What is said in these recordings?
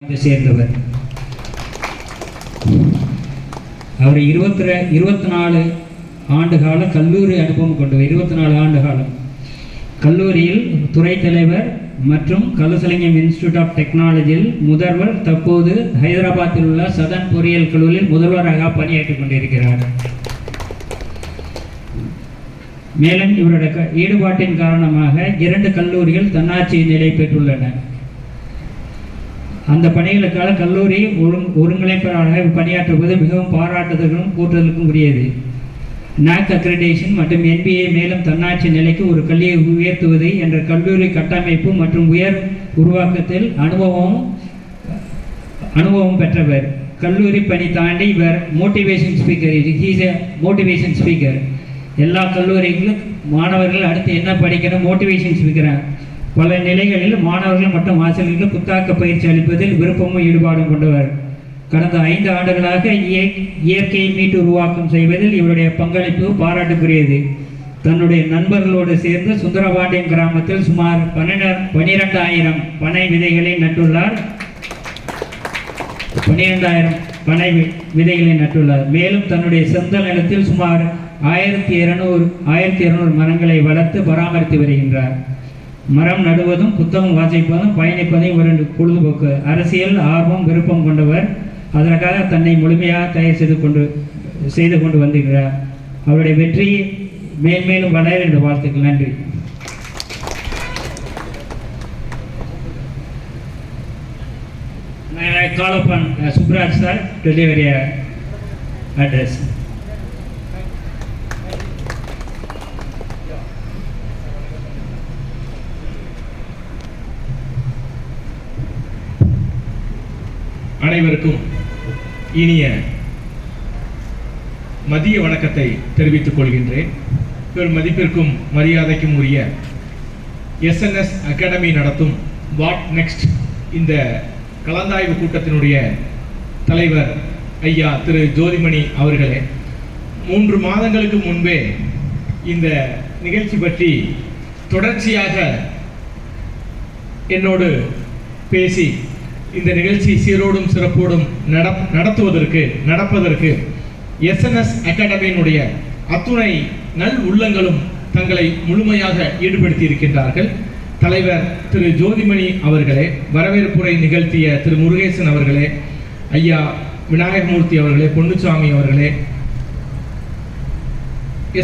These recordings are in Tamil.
சேர்ந்தவர். அவர் 24 ஆண்டு கால கல்லூரி அனுபவம் கொண்டவர். 24 ஆண்டு காலம் கல்லூரியில் துறை தலைவர் மற்றும் கலுசலிங்கம் இன்ஸ்டிடியூட் ஆஃப் டெக்னாலஜியில் முதல்வர். தற்போது ஹைதராபாத்தில் உள்ள சதன் பொறியியல் கல்லூரியில் முதல்வராக பணியாற்றிக் கொண்டிருக்கிறார். மேலும் இவருடைய ஈடுபாட்டின் காரணமாக 2 கல்லூரிகள் தன்னாட்சி நிலை பெற்றுள்ளன. அந்த பணிகளுக்காக கல்லூரி ஒருங்கிணைப்பாளராக பணியாற்றுவது மிகவும் பாராட்டுதலும் போற்றுதலுக்கும் உரியது. நாக் அக்ரிடேஷன் மற்றும் NBA மேலும் தன்னாட்சி நிலைக்கு ஒரு கல்வியை உயர்த்துவது என்ற கல்லூரி கட்டமைப்பு மற்றும் உருவாக்கத்தில் அனுபவம் பெற்றவர். கல்லூரி பணி தாண்டி இவர் மோட்டிவேஷன் ஸ்பீக்கர். எல்லா கல்லூரிகளும் மாணவர்கள் அடுத்து என்ன படிக்கணும் மோட்டிவேஷன் ஸ்பீக்கர். பல நிலைகளில் மாணவர்கள் மற்றும் ஆசிரியர்களுக்கு புத்தாக்க பயிற்சி அளிப்பதில் விருப்பமும் ஈடுபாடும் கொண்டவர். கடந்த 5 ஆண்டுகளாக இயற்கை மீட்டு உருவாக்கம் செய்வதில் இவருடைய பங்களிப்பு பாராட்டுக்குரியது. தன்னுடைய நண்பர்களோடு சேர்ந்து சுந்தரபாண்டியம் கிராமத்தில் சுமார் 12,000 பனை விதைகளை நட்டுள்ளார். 12,000 பனை விதைகளை நட்டுள்ளார். மேலும் தன்னுடைய சொந்த நிலத்தில் சுமார் 1200 மரங்களை வளர்த்து பராமரித்து வருகின்றார். மரம் நடுவதும் புத்தகம் வாசிப்பதும் பயணிப்பதும் ஒரு பொழுதுபோக்கு. அரசியல் ஆர்வம் விருப்பம் கொண்டவர். அதற்காக தன்னை முழுமையாக தயார் செய்து கொண்டு வந்துகிறார். அவருடைய வெற்றி மேன்மேலும் வளர என்ற வாழ்த்துக்கள். நன்றி. I call upon Subraj sir to deliver a address. அனைவருக்கும் இனிய மதிய வணக்கத்தை தெரிவித்துக் கொள்கின்றேன். பெரும் மதிப்பிற்கும் மரியாதைக்கும் உரிய SNS அகாடமி நடத்தும் வாட் நெக்ஸ்ட் இந்த கலந்தாய்வு கூட்டத்தினுடைய தலைவர் ஐயா திரு ஜோதிமணி அவர்களே, 3 மாதங்களுக்கு முன்பே இந்த நிகழ்ச்சி பற்றி தொடர்ச்சியாக என்னோடு பேசி இந்த நிகழ்ச்சி சீரோடும் சிறப்போடும் நடப்பதற்கு SNS அகாடமியினுடைய அத்துணை நல் உள்ளங்களும் தங்களை முழுமையாக ஈடுபடுத்தி இருக்கின்றார்கள். தலைவர் திரு ஜோதிமணி அவர்களே, வரவேற்புரை நிகழ்த்திய திரு முருகேசன் அவர்களே, ஐயா விநாயகமூர்த்தி அவர்களே, பொன்னுச்சாமி அவர்களே,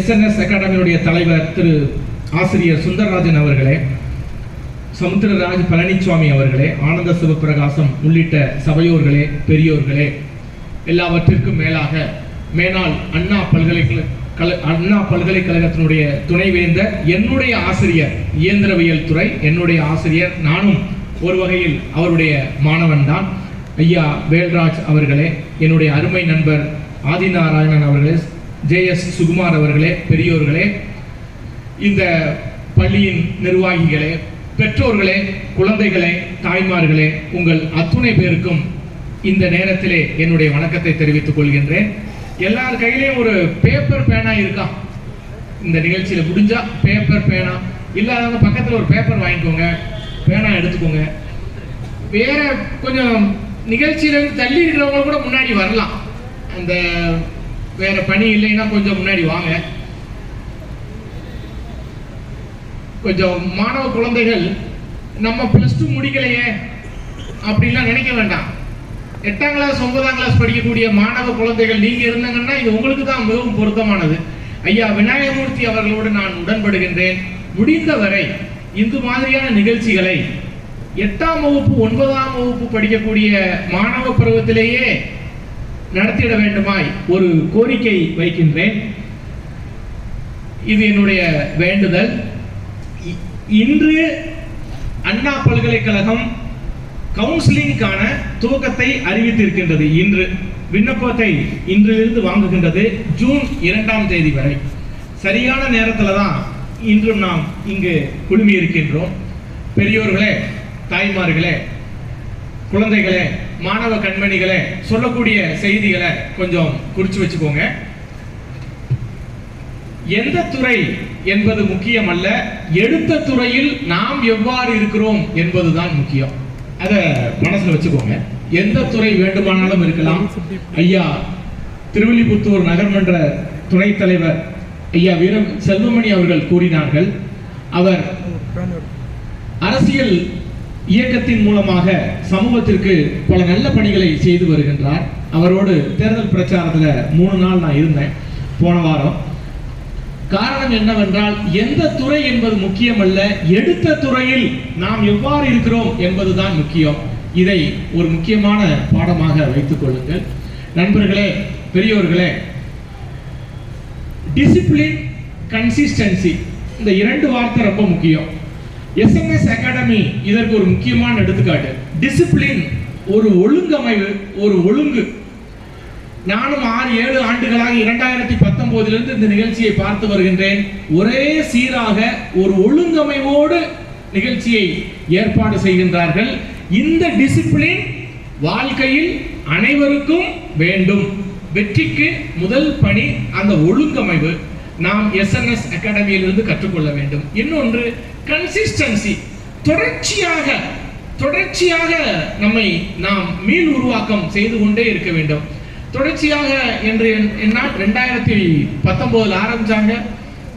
SNS அகாடமியினுடைய தலைவர் திரு ஆசிரியர் சுந்தரராஜன் அவர்களே, சமுத்திரராஜ் பழனிசுவாமி அவர்களே, ஆனந்த சிவபிரகாசம் உள்ளிட்ட சபையோர்களே, பெரியோர்களே, எல்லாவற்றிற்கும் மேலாக மேனாள் அண்ணா பல்கலைக்கழகத்தினுடைய துணைவேந்தர், என்னுடைய ஆசிரியர், இயந்திரவியல் துறை என்னுடைய ஆசிரியர், நானும் ஒரு வகையில் அவருடைய மாணவன் தான், ஐயா வேல்ராஜ் அவர்களே, என்னுடைய அருமை நண்பர் ஆதிநாராயணன் அவர்களே, JS சுகுமார் அவர்களே, பெரியோர்களே, இந்த பள்ளியின் நிர்வாகிகளே, பெற்றோர்களே, குழந்தைகளே, தாய்மார்களே, உங்கள் அத்துணை பேருக்கும் இந்த நேரத்திலே என்னுடைய வணக்கத்தை தெரிவித்துக் கொள்கின்றேன். எல்லார் கையிலையும் ஒரு பேப்பர் பேனா இருக்கா? இந்த நிகழ்ச்சியில முடிஞ்சா பேப்பர் பேனா இல்லாதவங்க பக்கத்தில் ஒரு பேப்பர் வாங்கிக்கோங்க, பேனா எடுத்துக்கோங்க. வேற கொஞ்சம் நிகழ்ச்சியிலிருந்து தள்ளி இருக்கிறவங்க கூட முன்னாடி வரலாம். அந்த வேற பணி இல்லைன்னா கொஞ்சம் முன்னாடி வாங்க. கொஞ்சம் மாணவ குழந்தைகள் நம்ம +2 முடிக்கலையே அப்படின்லாம் நினைக்க வேண்டாம். 8ஆம் கிளாஸ் 9ஆம் கிளாஸ் படிக்கக்கூடிய மாணவ குழந்தைகள் நீங்க இருந்தாங்கன்னா இது உங்களுக்கு தான் மிகவும் பொருத்தமானது. ஐயா விநாயகமூர்த்தி அவர்களோடு நான் உடன்படுகின்றேன். முடிந்தவரை இந்த மாதிரியான நிகழ்ச்சிகளை 8ஆம் வகுப்பு 9ஆம் வகுப்பு படிக்கக்கூடிய மாணவ பருவத்திலேயே நடத்திட வேண்டுமாய் ஒரு கோரிக்கை வைக்கின்றேன். இது என்னுடைய வேண்டுதல். இன்று அண்ணா பல்கலைக்கழகம் கவுன்சிலிங்கான துவக்கத்தை அறிவித்திருக்கின்றது. இன்று விண்ணப்பத்தை இன்றிலிருந்து வாங்குகின்றது ஜூன் 2ஆம் தேதி வரை. சரியான நேரத்தில் தான் இன்று நாம் இங்கு குழுமி இருக்கின்றோம். பெரியோர்களே, தாய்மார்களே, குழந்தைகளே, மாணவ கண்மணிகளே, சொல்லக்கூடிய செய்திகளை கொஞ்சம் குறிச்சு வச்சுக்கோங்க. எந்த துறை என்பது முக்கியம் அல்ல, எடுத்த துறையில் நாம் எவ்வாறு இருக்கிறோம் என்பதுதான் முக்கியம். அதை மனசுல வச்சுக்கோங்க. எந்த துறை வேண்டுமானாலும் இருக்கலாம். ஐயா திருவில்லிபுத்தூர் நகர்மன்ற துணைத் தலைவர் ஐயா வீரம் செல்வமணி அவர்கள் கூறினார்கள், அவர் அரசியல் இயக்கத்தின் மூலமாக சமூகத்திற்கு பல நல்ல பணிகளை செய்து வருகின்றார். அவரோடு தேர்தல் பிரச்சாரத்துல 3 நாள் நான் இருந்தேன் போன வாரம். காரணம் என்னவென்றால், எந்த துறை என்பது முக்கியமல்ல, எடுத்த துறையில் நாம் எவ்வாறு இருக்கிறோம் என்பதுதான் முக்கியம். இதை ஒரு முக்கியமான பாடமாக வைத்துக் கொள்ளுங்கள். நண்பர்களே, பெரியோர்களே, டிசிப்ளின், கன்சிஸ்டன்சி, இந்த 2 வார்த்தை ரொம்ப முக்கியம். எஸ்என்எஸ் அகாடமி இதற்கு ஒரு முக்கியமான எடுத்துக்காட்டு. டிசிப்ளின், ஒரு ஒழுங்கமைவு, ஒரு ஒழுங்கு. நானும் 6-7 ஆண்டுகளாக 2019 இந்த நிகழ்ச்சியை பார்த்து வருகின்றேன். ஒரே சீராக ஒரு ஒழுங்கமைவோடு நிகழ்ச்சியை ஏற்பாடு செய்கின்றார்கள். இந்த டிசிப்ளின் வாழ்க்கையில் அனைவருக்கும் வேண்டும். வெற்றிக்கு முதல் பணி அந்த ஒழுங்கமைவு. நாம் எஸ்என்எஸ் அகாடமியிலிருந்து கற்றுக்கொள்ள வேண்டும். இன்னொன்று கன்சிஸ்டன்சி, தொடர்ச்சியாக நம்மை நாம் மீள் உருவாக்கம் செய்து கொண்டே இருக்க வேண்டும். தொடர்ச்சியாக என்று என்னால் 2019 ஆரம்பிச்சாங்க.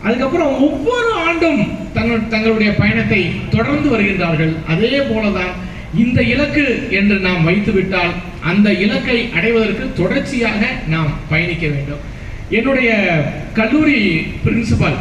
அதுக்கப்புறம் ஒவ்வொரு ஆண்டும் தங்களுடைய பயணத்தை தொடர்ந்து வருகின்றார்கள். அதே போலதான் இந்த இலக்கு என்று நாம் வைத்துவிட்டால் அந்த இலக்கை அடைவதற்கு தொடர்ச்சியாக நாம் பயணிக்க வேண்டும். என்னுடைய கல்லூரி பிரின்சிபால்